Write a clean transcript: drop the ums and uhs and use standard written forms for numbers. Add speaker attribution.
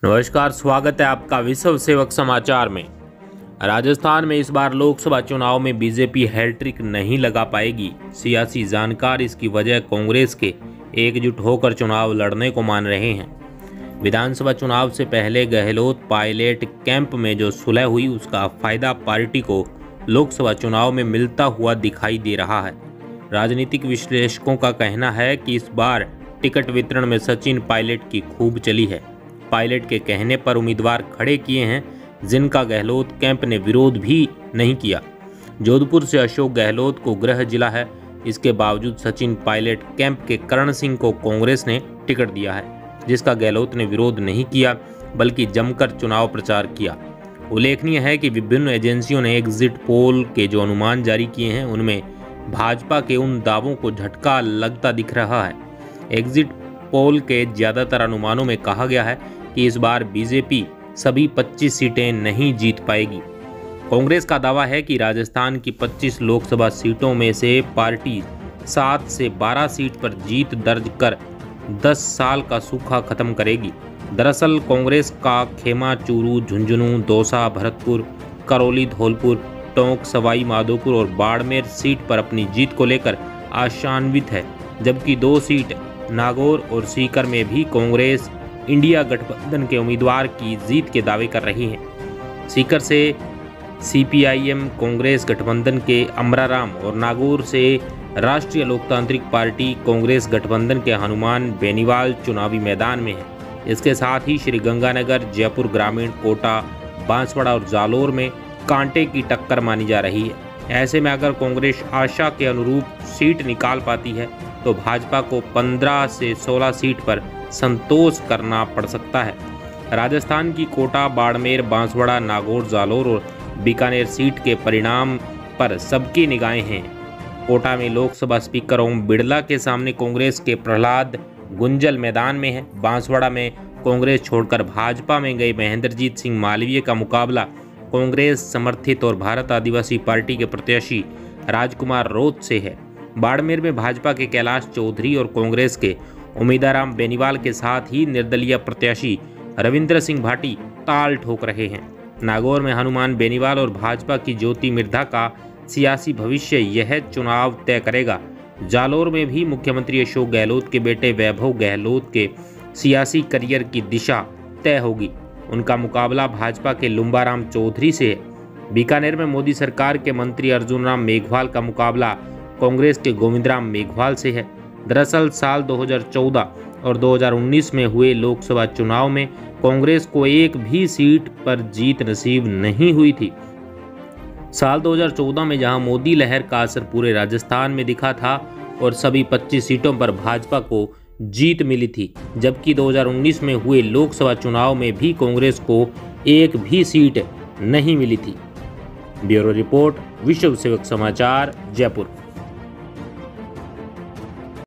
Speaker 1: नमस्कार, स्वागत है आपका विश्व सेवक समाचार में। राजस्थान में इस बार लोकसभा चुनाव में बीजेपी हैट्रिक नहीं लगा पाएगी। सियासी जानकार इसकी वजह कांग्रेस के एकजुट होकर चुनाव लड़ने को मान रहे हैं। विधानसभा चुनाव से पहले गहलोत पायलट कैंप में जो सुलह हुई, उसका फायदा पार्टी को लोकसभा चुनाव में मिलता हुआ दिखाई दे रहा है। राजनीतिक विश्लेषकों का कहना है कि इस बार टिकट वितरण में सचिन पायलट की खूब चली है। पायलट के कहने पर उम्मीदवार खड़े किए हैं, जिनका गहलोत कैंप ने विरोध भी नहीं किया। जोधपुर से अशोक गहलोत को गृह जिला है, इसके बावजूद सचिन पायलट कैंप के करण सिंह को कांग्रेस ने टिकट दिया है, जिसका गहलोत ने विरोध नहीं किया बल्कि जमकर चुनाव प्रचार किया। उल्लेखनीय है कि विभिन्न एजेंसियों ने एग्जिट पोल के जो अनुमान जारी किए हैं, उनमें भाजपा के उन दावों को झटका लगता दिख रहा है। एग्जिट पोल के ज़्यादातर अनुमानों में कहा गया है कि इस बार बीजेपी सभी 25 सीटें नहीं जीत पाएगी। कांग्रेस का दावा है कि राजस्थान की 25 लोकसभा सीटों में से पार्टी 7 से 12 सीट पर जीत दर्ज कर 10 साल का सूखा खत्म करेगी। दरअसल कांग्रेस का खेमा, चूरू, झुंझुनू, दौसा, भरतपुर, करौली, धौलपुर, टोंक, सवाई माधोपुर और बाड़मेर सीट पर अपनी जीत को लेकर आशान्वित है, जबकि 2 सीट नागौर और सीकर में भी कांग्रेस इंडिया गठबंधन के उम्मीदवार की जीत के दावे कर रही है। सीकर से सीपीआईएम कांग्रेस गठबंधन के अमराराम और नागौर से राष्ट्रीय लोकतांत्रिक पार्टी कांग्रेस गठबंधन के हनुमान बेनीवाल चुनावी मैदान में है। इसके साथ ही श्रीगंगानगर, जयपुर ग्रामीण, कोटा, बांसवाड़ा और जालोर में कांटे की टक्कर मानी जा रही है। ऐसे में अगर कांग्रेस आशा के अनुरूप सीट निकाल पाती है तो भाजपा को 15 से 16 सीट पर संतोष करना पड़ सकता है। राजस्थान की कोटा, बाड़मेर, बांसवाड़ा, नागौर, जालोर और बीकानेर सीट के परिणाम पर सबकी निगाहें हैं। कोटा में लोकसभा स्पीकर ओम बिड़ला के सामने कांग्रेस के प्रहलाद गुंजल मैदान में है। बांसवाड़ा में कांग्रेस छोड़कर भाजपा में गए महेंद्रजीत सिंह मालवीय का मुकाबला कांग्रेस समर्थित और भारत आदिवासी पार्टी के प्रत्याशी राजकुमार रोत से है। बाड़मेर में भाजपा के कैलाश चौधरी और कांग्रेस के उम्मीदवार बेनीवाल के साथ ही निर्दलीय प्रत्याशी रविंद्र सिंह भाटी ताल ठोक रहे हैं। नागौर में हनुमान बेनीवाल और भाजपा की ज्योति मिर्धा का सियासी भविष्य यह चुनाव तय करेगा। जालोर में भी मुख्यमंत्री अशोक गहलोत के बेटे वैभव गहलोत के सियासी करियर की दिशा तय होगी। उनका मुकाबला भाजपा के लुम्बाराम चौधरी से है। बीकानेर में मोदी सरकार के मंत्री अर्जुन राम मेघवाल का मुकाबला कांग्रेस के गोविंदराम मेघवाल से है। दरअसल साल 2014 और 2019 में हुए लोकसभा चुनाव में कांग्रेस को एक भी सीट पर जीत नसीब नहीं हुई थी। साल 2014 में जहां मोदी लहर का असर पूरे राजस्थान में दिखा था और सभी 25 सीटों पर भाजपा को जीत मिली थी, जबकि 2019 में हुए लोकसभा चुनाव में भी कांग्रेस को एक भी सीट नहीं मिली थी। ब्यूरो रिपोर्ट, विश्व सेवक समाचार, जयपुर।